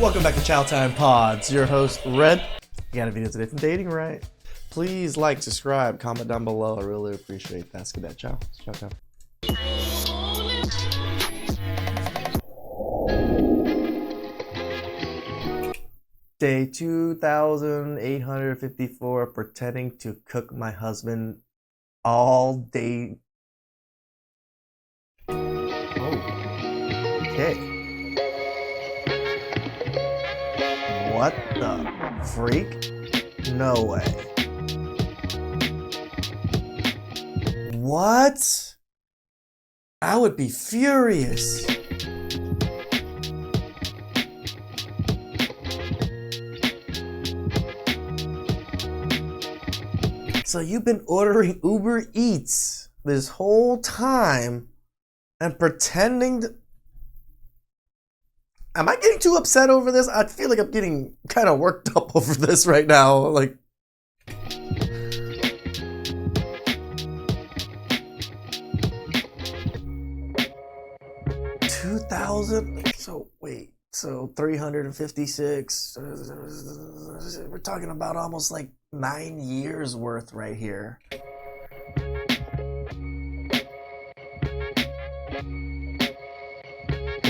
Welcome back to Chow Time Pods. Your host, Red. You got a video today from Dating, right? Please like, subscribe, comment down below. I really appreciate that. Skip that. Chow. Chow, chow. Day 2854, pretending to cook my husband all day. Oh. Okay. What the freak? No way. What? I would be furious. So you've been ordering Uber Eats this whole time and pretending to... Am I getting too upset over this? I feel like I'm getting kind of worked up over this right now. Like, 2,000? So wait, so 356. We're talking about almost like 9 years worth right here.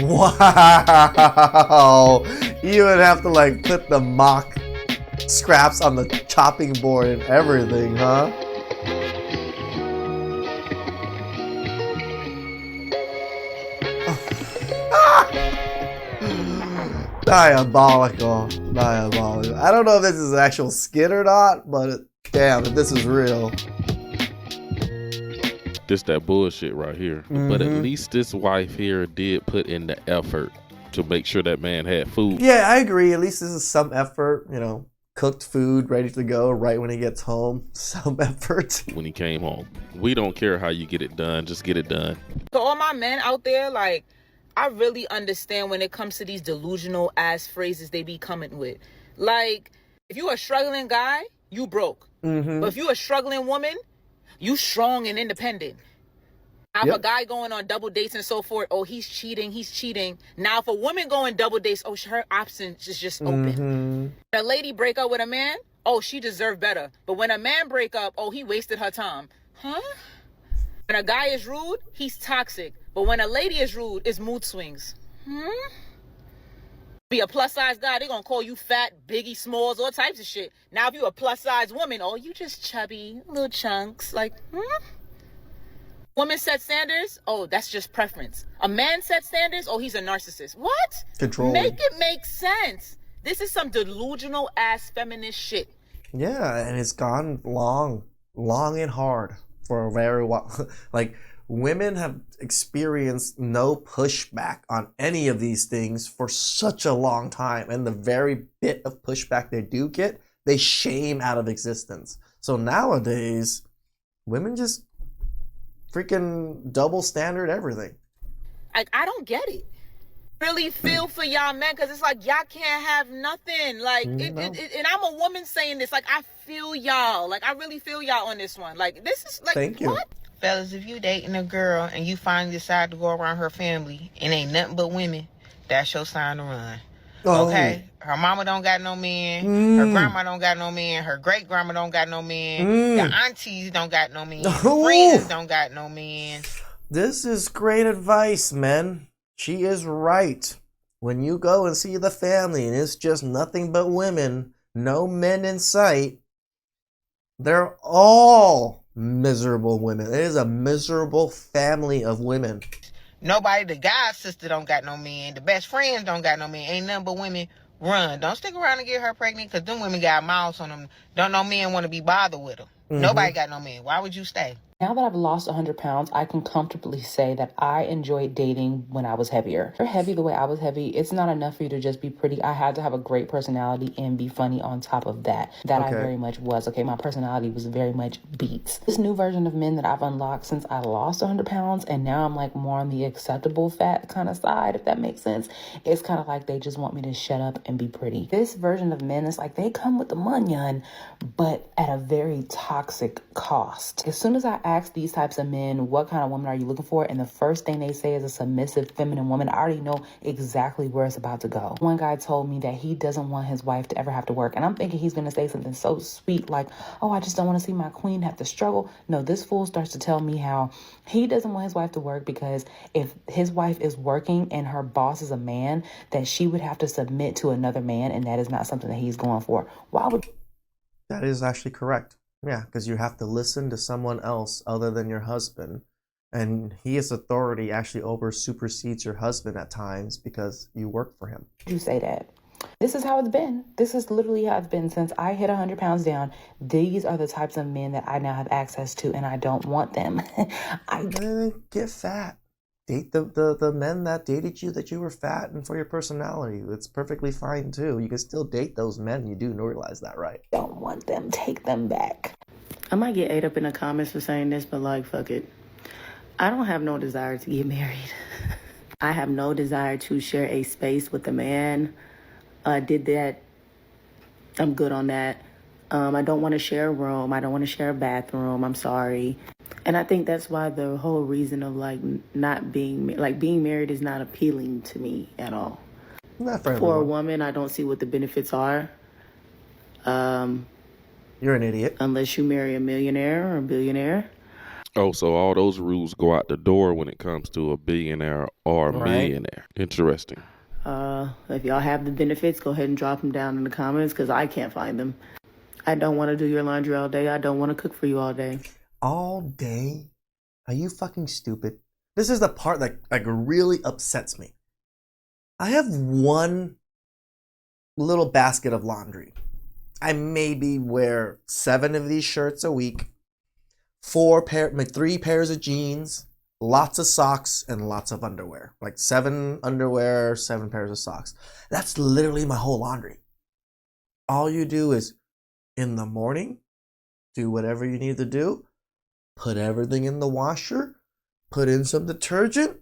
Wow! You would have to like put the mock scraps on the chopping board and everything, huh? Diabolical. Diabolical. I don't know if this is an actual skit or not, but damn, if this is real. This that bullshit right here. But at least this wife here did put in the effort to make sure that man had food. Yeah, I agree. At least this is some effort, you know, cooked food ready to go right when he gets home. Some effort. When he came home. We don't care how you get it done, just get it done. So all my men out there, like, I really understand when it comes to these delusional ass phrases they be coming with. Like, if you a struggling guy, you broke. But if you a struggling woman, you strong and independent. Now, if a guy going on double dates and so forth, oh, he's cheating. Now, if a woman going double dates, oh, her options is just open. A lady break up with a man, oh, she deserved better. But when a man break up, oh, he wasted her time. Huh? When a guy is rude, he's toxic. But when a lady is rude, it's mood swings. Be a plus size guy, they gonna call you fat, Biggie Smalls, all types of shit. Now if you a plus size woman, oh, you just chubby, little chunks. Like, Woman set standards, oh, that's just preference. A man set standards, oh, he's a narcissist. What? Control. Make it make sense. This is some delusional ass feminist shit. Yeah, and it's gone long and hard for a very while. Like, women have experienced no pushback on any of these things for such a long time. And the very bit of pushback they do get, they shame out of existence. So nowadays, women just freaking double standard everything. Like, I don't get it. Really feel for y'all men, because it's like y'all can't have nothing. Like, and I'm a woman saying this. Like, I feel y'all. Like, I really feel y'all on this one. Like, this is like, Thank you. What? Fellas, if you dating a girl and you finally decide to go around her family and ain't nothing but women, that's your sign to run. Oh. Okay? Her mama don't got no man. Her grandma don't got no man. Her great grandma don't got no man. The aunties don't got no man. Friends don't got no man. This is great advice, men. She is right. When you go and see the family and it's just nothing but women, no men in sight, they're all miserable women. It is a miserable family of women. Nobody, the guy's sister don't got no man. The best friends don't got no man. Ain't nothing but women. Run. Don't stick around and get her pregnant, because them women got mouths on them. Don't no men want to be bothered with them. Nobody got no man. Why would you stay? Now that I've lost 100 pounds, I can comfortably say that I enjoyed dating when I was heavier. If you're heavy the way I was heavy, it's not enough for you to just be pretty. I had to have a great personality and be funny on top of that. I very much was. Okay, my personality was very much beats. This new version of men that I've unlocked since I lost 100 pounds, and now I'm like more on the acceptable fat kind of side, if that makes sense. It's kind of like they just want me to shut up and be pretty. This version of men is like they come with the munyan, but at a very toxic toxic cost. As soon as I ask these types of men, what kind of woman are you looking for? And the first thing they say is a submissive, feminine woman. I already know exactly where it's about to go. One guy told me that he doesn't want his wife to ever have to work. And I'm thinking he's going to say something so sweet like, oh, I just don't want to see my queen have to struggle. No, this fool starts to tell me how he doesn't want his wife to work because if his wife is working and her boss is a man, that she would have to submit to another man. And that is not something that he's going for. Why would... That is actually correct. Yeah, because you have to listen to someone else other than your husband. And his authority actually supersedes your husband at times because you work for him. You say that. This is how it's been. This is literally how it's been since I hit 100 pounds down. These are the types of men that I now have access to, and I don't want them. Get fat. Date the men that dated you that you were fat and for your personality. It's perfectly fine too. You can still date those men. You do realize that, right? Don't want them. Take them back. I might get ate up in the comments for saying this, but like, fuck it. I don't have no desire to get married. I have no desire to share a space with a man. I did that. I'm good on that. I don't want to share a room. I don't want to share a bathroom. I'm sorry. And I think that's why the whole reason of like not being being married is not appealing to me at all. Not for a woman, I don't see what the benefits are. You're an idiot. Unless you marry a millionaire or a billionaire. Oh, so all those rules go out the door when it comes to a billionaire or a millionaire. Interesting. If y'all have the benefits, go ahead and drop them down in the comments because I can't find them. I don't want to do your laundry all day. I don't want to cook for you all day. All day? Are you fucking stupid? This is the part that like really upsets me. I have one little basket of laundry. I maybe wear 7 of these shirts a week, 3 pairs of jeans, lots of socks, and lots of underwear. Like 7 underwear, 7 pairs of socks. That's literally my whole laundry. All you do is in the morning, do whatever you need to do, put everything in the washer, put in some detergent,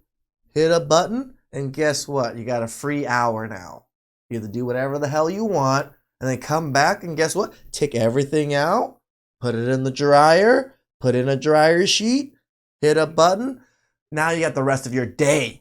hit a button, and guess what? You got a free hour now. You have to do whatever the hell you want, and then come back and guess what? Take everything out, put it in the dryer, put in a dryer sheet, hit a button. Now you got the rest of your day.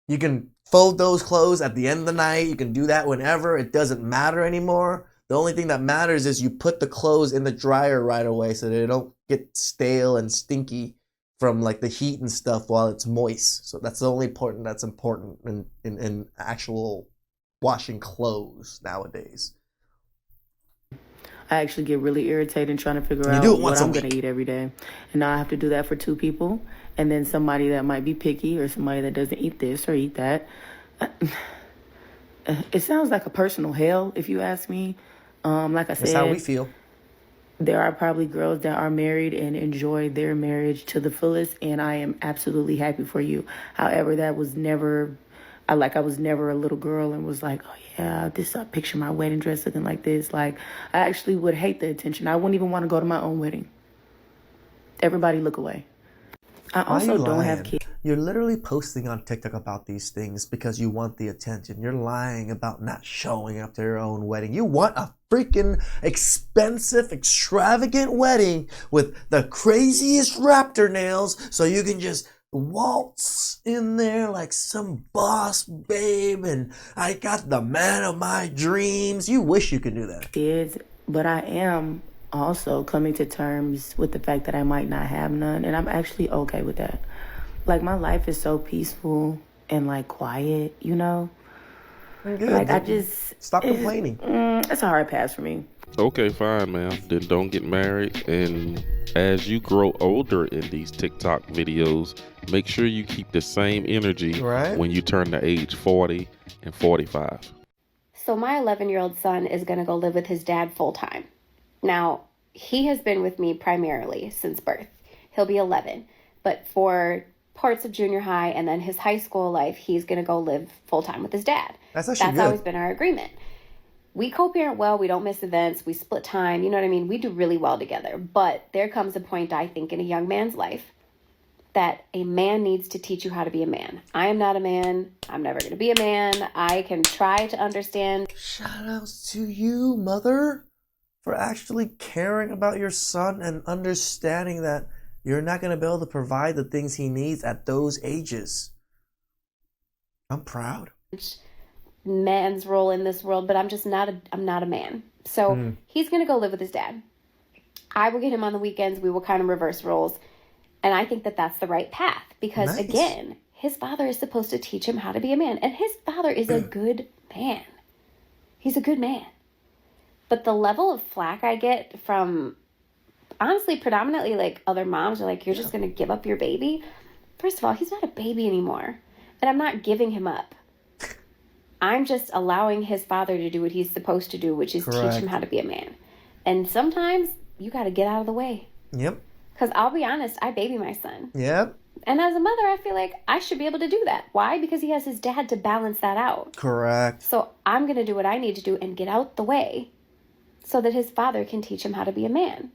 You can fold those clothes at the end of the night. You can do that whenever. It doesn't matter anymore. The only thing that matters is you put the clothes in the dryer right away so they don't get stale and stinky from like the heat and stuff while it's moist. So that's the only important that's important in actual washing clothes nowadays. I actually get really irritated trying to figure out what I'm going to eat every day. And now I have to do that for 2 people. And then somebody that might be picky or somebody that doesn't eat this or eat that. It sounds like a personal hell, if you ask me. Like I said, that's how we feel. There are probably girls that are married and enjoy their marriage to the fullest, and I am absolutely happy for you. However, that was never, I was never a little girl and was like, oh yeah, I picture my wedding dress looking like this. Like, I actually would hate the attention. I wouldn't even want to go to my own wedding. Everybody look away. I also don't have kids. You're literally posting on TikTok about these things because you want the attention. You're lying about not showing up to your own wedding. You want a freaking expensive, extravagant wedding with the craziest raptor nails so you can just waltz in there like some boss babe and I got the man of my dreams. You wish you could do that. Kids, but I am also coming to terms with the fact that I might not have none, and I'm actually okay with that. Like, my life is so peaceful and like quiet, you know? Good. Like, I just stop complaining. It's a hard pass for me. Okay, fine, man. Then don't get married. And as you grow older in these TikTok videos, make sure you keep the same energy when you turn to age 40 and 45. So my 11-year-old son is going to go live with his dad full time. Now, he has been with me primarily since birth. He'll be 11. But for parts of junior high and then his high school life, he's going to go live full time with his dad. That's actually good. Always been our agreement. We co-parent well. We don't miss events. We split time. You know what I mean? We do really well together. But there comes a point, I think, in a young man's life that a man needs to teach you how to be a man. I am not a man. I'm never going to be a man. I can try to understand. Shout outs to you, mother. for actually caring about your son and understanding that you're not going to be able to provide the things he needs at those ages. I'm proud. Man's role in this world, but I'm not a man. So he's going to go live with his dad. I will get him on the weekends. We will kind of reverse roles. And I think that that's the right path because, again, his father is supposed to teach him how to be a man. And his father is a good man. He's a good man. But the level of flack I get from, honestly, predominantly like other moms are like, you're just going to give up your baby? First of all, he's not a baby anymore. And I'm not giving him up. I'm just allowing his father to do what he's supposed to do, which is teach him how to be a man. And sometimes you got to get out of the way. Yep. Because I'll be honest, I baby my son. Yep. And as a mother, I feel like I should be able to do that. Why? Because he has his dad to balance that out. Correct. So I'm going to do what I need to do and get out the way so that his father can teach him how to be a man.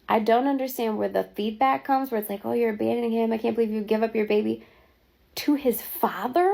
I don't understand where the feedback comes, where it's like, oh, you're abandoning him. I can't believe you give up your baby to his father.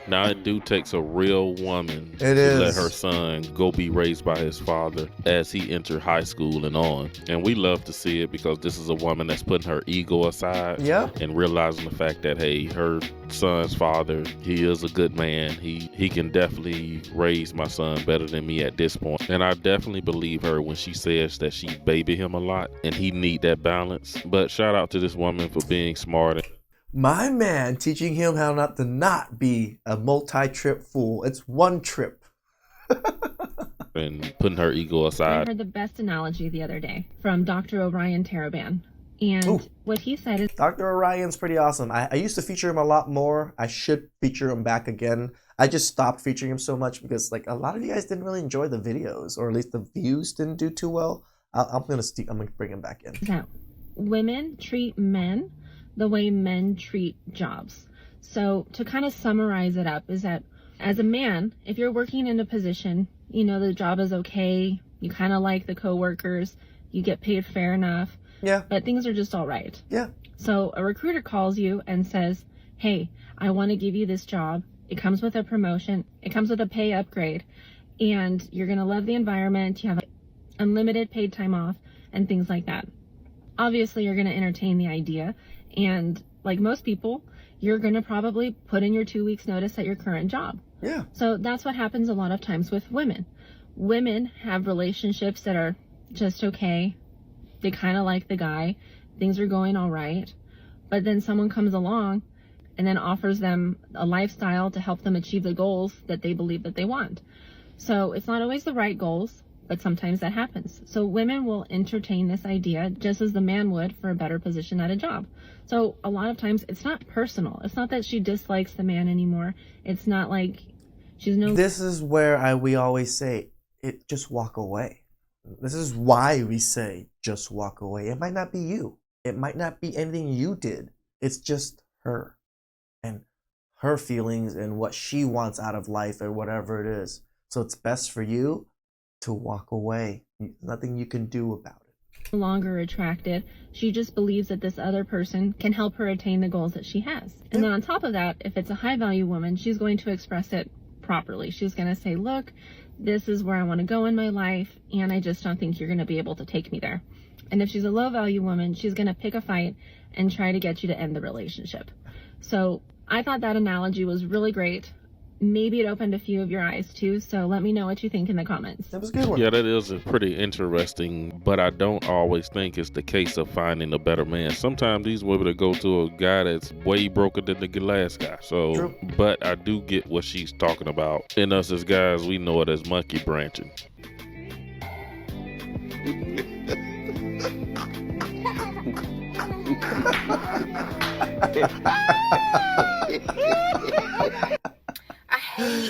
Now, it do takes a real woman to let her son go be raised by his father as he enter high school and on. And we love to see it because this is a woman that's putting her ego aside and realizing the fact that, hey, her son's father, he is a good man. He can definitely raise my son better than me at this point. And I definitely believe her when she says that she baby him a lot and he need that balance. But shout out to this woman for being smart. My man teaching him how not to not be a multi-trip fool. It's one trip. And putting her ego aside. I heard the best analogy the other day from Dr. Orion Taraban. And what he said is... Dr. Orion's pretty awesome. I used to feature him a lot more. I should feature him back again. I just stopped featuring him so much because like a lot of you guys didn't really enjoy the videos, or at least the views didn't do too well. I'm gonna bring him back in. That women treat men the way men treat jobs. So to kind of summarize it up is that as a man, if you're working in a position, you know, the job is okay, you kind of like the coworkers, you get paid fair enough, but things are just all right. So a recruiter calls you and says, hey, I want to give you this job. It comes with a promotion, it comes with a pay upgrade, and you're going to love the environment, you have unlimited paid time off and things like that. Obviously, you're going to entertain the idea. And like most people, you're going to probably put in your 2 weeks notice at your current job. So that's what happens a lot of times with women. Women have relationships that are just okay. They kind of like the guy. Things are going all right. But then someone comes along and then offers them a lifestyle to help them achieve the goals that they believe that they want. So it's not always the right goals, but sometimes that happens. So women will entertain this idea just as the man would for a better position at a job. So a lot of times it's not personal. It's not that she dislikes the man anymore. It's not like she's no... This is where we always say, just walk away. This is why we say, just walk away. It might not be you. It might not be anything you did. It's just her and her feelings and what she wants out of life or whatever it is. So it's best for you to walk away. Nothing you can do about it. No longer attracted. She just believes that this other person can help her attain the goals that she has. And then on top of that, if it's a high value woman, she's going to express it properly. She's going to say, look, this is where I want to go in my life, and I just don't think you're going to be able to take me there. And if she's a low value woman, she's going to pick a fight and try to get you to end the relationship. So I thought that analogy was really great. Maybe it opened a few of your eyes too, so let me know what you think in the comments. That was a good one. Yeah, that is a pretty interesting, but I don't always think it's the case of finding a better man. Sometimes these women go to a guy that's way broker than the last guy. So, but I do get what she's talking about. And us as guys, we know it as monkey branching.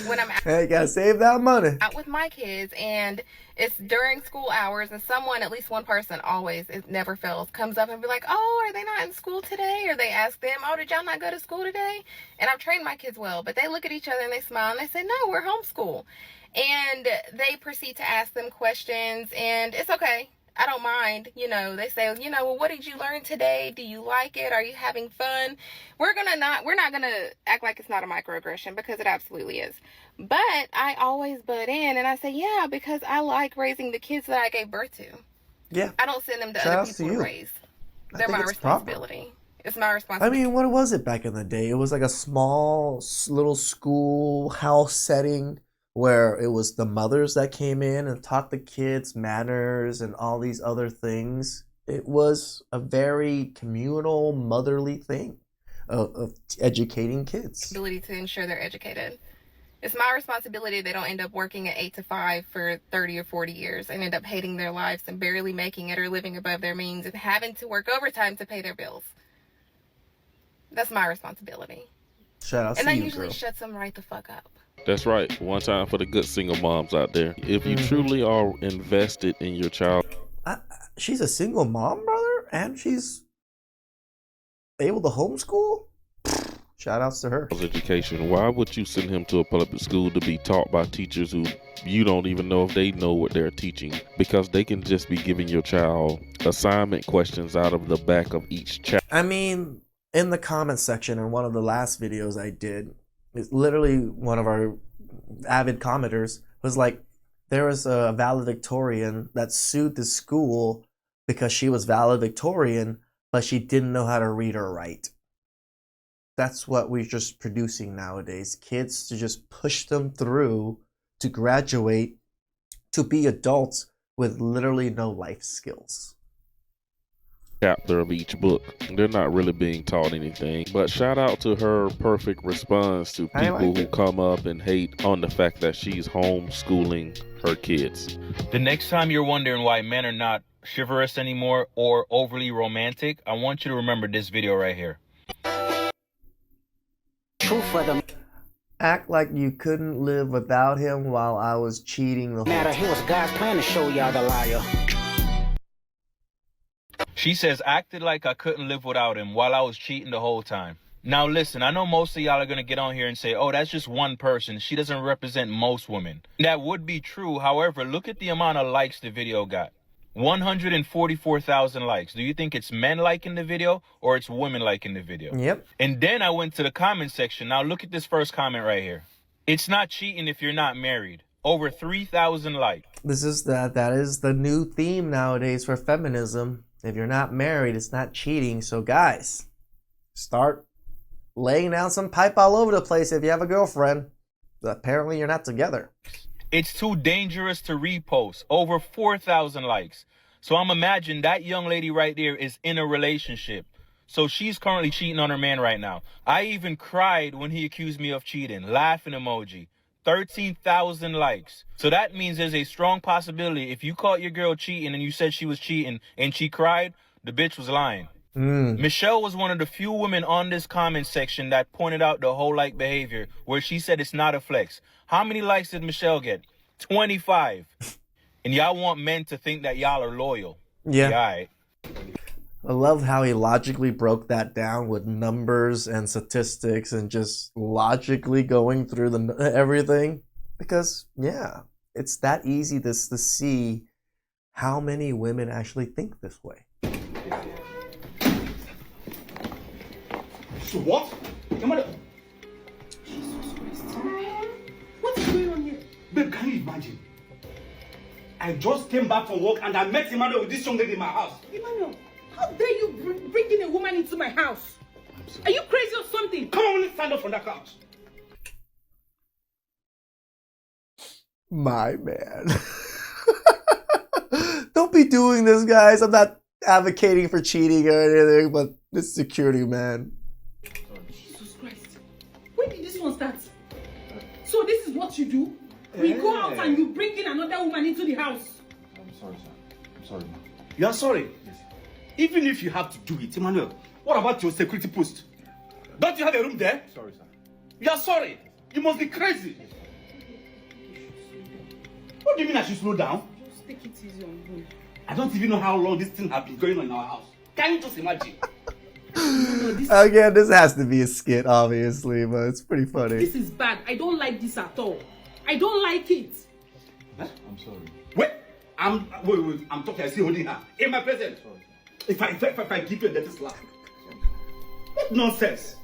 When I'm hey, gotta save that money. out with my kids and it's during school hours and someone, at least one person always, it never fails, comes up and be like, oh, are they not in school today? Or they ask them, oh, did y'all not go to school today? And I've trained my kids well, but they look at each other and they smile and they say, no, we're homeschool. And they proceed to ask them questions, and it's okay. I don't mind. You know, they say, you know, well, what did you learn today? Do you like it? Are you having fun? We're not gonna act like it's not a microaggression, because it absolutely is. But I always butt in and I say, yeah, because I like raising the kids that I gave birth to. Yeah. I don't send them to other people to raise. They're my responsibility. It's my responsibility. I mean, what was it back in the day? It was like a small little school house setting where it was the mothers that came in and taught the kids manners and all these other things. It was a very communal, motherly thing of educating kids. Ability to ensure they're educated. It's my responsibility they don't end up working at 8 to 5 for 30 or 40 years and end up hating their lives and barely making it or living above their means and having to work overtime to pay their bills. That's my responsibility. Shout out and to that you, usually girl. shuts them right the fuck up. That's right. One time for the good single moms out there. If you truly are invested in your child. She's a single mom, brother, and she's able to homeschool? Shout outs to her. Education. Why would you send him to a public school to be taught by teachers who you don't even know if they know what they're teaching? Because they can just be giving your child assignment questions out of the back of each chapter. I mean, in the comment section in one of the last videos I did, it's literally one of our avid commenters was like, there was a valedictorian that sued the school because she was valedictorian, but she didn't know how to read or write. That's what we're just producing nowadays. Kids to just push them through to graduate to be adults with literally no life skills. Chapter of each book. They're not really being taught anything. But shout out to her perfect response to people who come up and hate on the fact that she's homeschooling her kids. The next time you're wondering why men are not chivalrous anymore or overly romantic, I want you to remember this video right here. For them. Act like you couldn't live without him while I was cheating the whole time. He was God's plan to show y'all the liar. She says, acted like I couldn't live without him while I was cheating the whole time. Now listen, I know most of y'all are going to get on here and say, oh, that's just one person. She doesn't represent most women. That would be true. However, look at the amount of likes the video got. 144,000 likes. Do you think it's men liking the video or it's women liking the video? Yep. And then I went to the comment section. Now look at this first comment right here. It's not cheating if you're not married. Over 3,000 likes. That is the new theme nowadays for feminism. If you're not married, it's not cheating. So guys, start laying down some pipe all over the place if you have a girlfriend. Apparently you're not together. It's too dangerous to repost. Over 4,000 likes. So I'm imagining that young lady right there is in a relationship. So she's currently cheating on her man right now. I even cried when he accused me of cheating. Laughing emoji. 13,000 likes. So that means there's a strong possibility if you caught your girl cheating and you said she was cheating and she cried, the bitch was lying. Michelle was one of the few women on this comment section that pointed out the whole like behavior where she said it's not a flex. How many likes did Michelle get? 25. And y'all want men to think that y'all are loyal. Yeah. All right. I love how he logically broke that down with numbers and statistics and just logically going through everything. Because, yeah, it's that easy to see how many women actually think this way. So what? Come on. What's going on here? Babe, can you imagine? I just came back from work and I met Emmanuel with this young lady in my house. Emmanuel, how dare you bring a woman into my house? Are you crazy or something? Come on, let's stand up from that couch. My man. Don't be doing this, guys. I'm not advocating for cheating or anything, but this security man. Jesus Christ. When did this one start? So this is what you do? We go out and you bring in another woman into the house. I'm sorry, sir. I'm sorry, ma'am. You are sorry? Yes. Even if you have to do it, Emmanuel, what about your security post? Don't you have a room there? Sorry, sir. You are sorry? You must be crazy. What do you mean I should slow down? Just take it easy on him. I don't even know how long this thing has been going on in our house. Can you just imagine? Again, this has to be a skit, obviously, but it's pretty funny. This is bad. I don't like this at all. I don't like it. Huh? I'm sorry. Wait, Wait, I'm talking, I see holding her. In my presence. If I give you a dirty slap. What nonsense?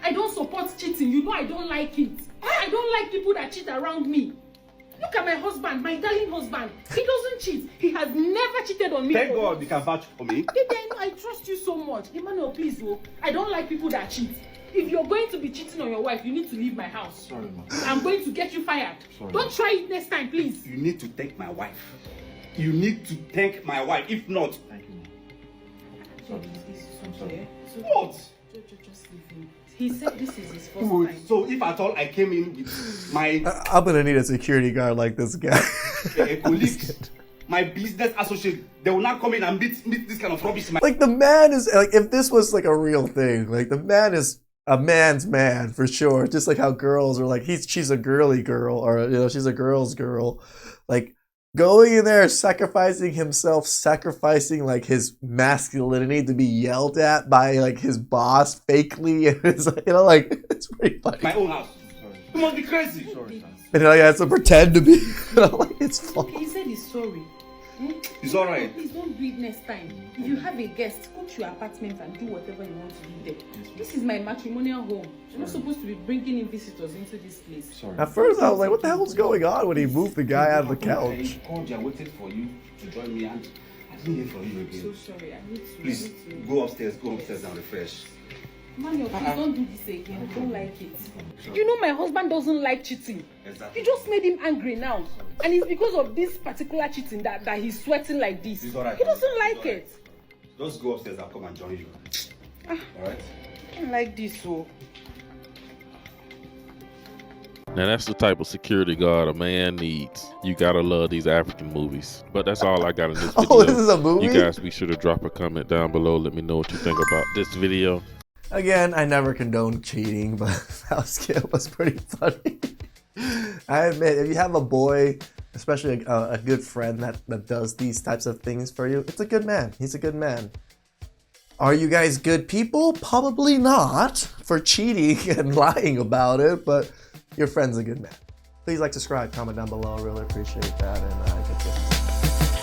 I don't support cheating. You know I don't like it. I don't like people that cheat around me. Look at my husband, my darling husband. He doesn't cheat. He has never cheated on me. Thank God you can vouch for me. Baby, I trust you so much. Emmanuel, please, I don't like people that cheat. If you're going to be cheating on your wife, you need to leave my house. Sorry, ma. I'm going to get you fired. Sorry, don't try it next time, please. You need to thank my wife. You need to thank my wife. If not, thank you, ma. Sorry. What? Just leave him. He said this is his first time. So if at all I came in with my... I'm gonna need a security guard like this guy. A colleague, my business associate, they will not come in and meet this kind of rubbish. Like the man is, like if this was like a real thing, like the man is a man's man for sure. Just like how girls are like, she's a girly girl, or she's a girl's girl. Like going in there, sacrificing himself, sacrificing like his masculinity to be yelled at by like his boss fakely, and it's like, like it's pretty funny. My own house. You must be crazy. Sorry, and he has to pretend to be. Like, it's fun. He said he's sorry. It's alright. Please don't do it next time. If you have a guest, go to your apartment and do whatever you want to do there. This is my matrimonial home. You're not supposed to be bringing in visitors into this place. Sorry. At first I was like, what the hell is going on when he moved the guy out of the couch? I called you, I waited for you to join me, and I didn't hear from you again. So sorry, I need to. Please, go upstairs and refresh. Manuel, please don't do this again. I don't like it. You know my husband doesn't like cheating. Exactly. You just made him angry now. And it's because of this particular cheating that he's sweating like this. It's alright. He doesn't like it. Just go upstairs, I'll come and join you. Alright? I don't like this, so. Now that's the type of security guard a man needs. You gotta love these African movies. But that's all I got in this video. Oh, this is a movie? You guys be sure to drop a comment down below. Let me know what you think about this video. Again, I never condone cheating, but that skit was pretty funny. I admit, if you have a boy, especially a good friend that does these types of things for you, it's a good man. He's a good man. Are you guys good people? Probably not for cheating and lying about it, but your friend's a good man. Please like, subscribe, comment down below. I really appreciate that, and get this.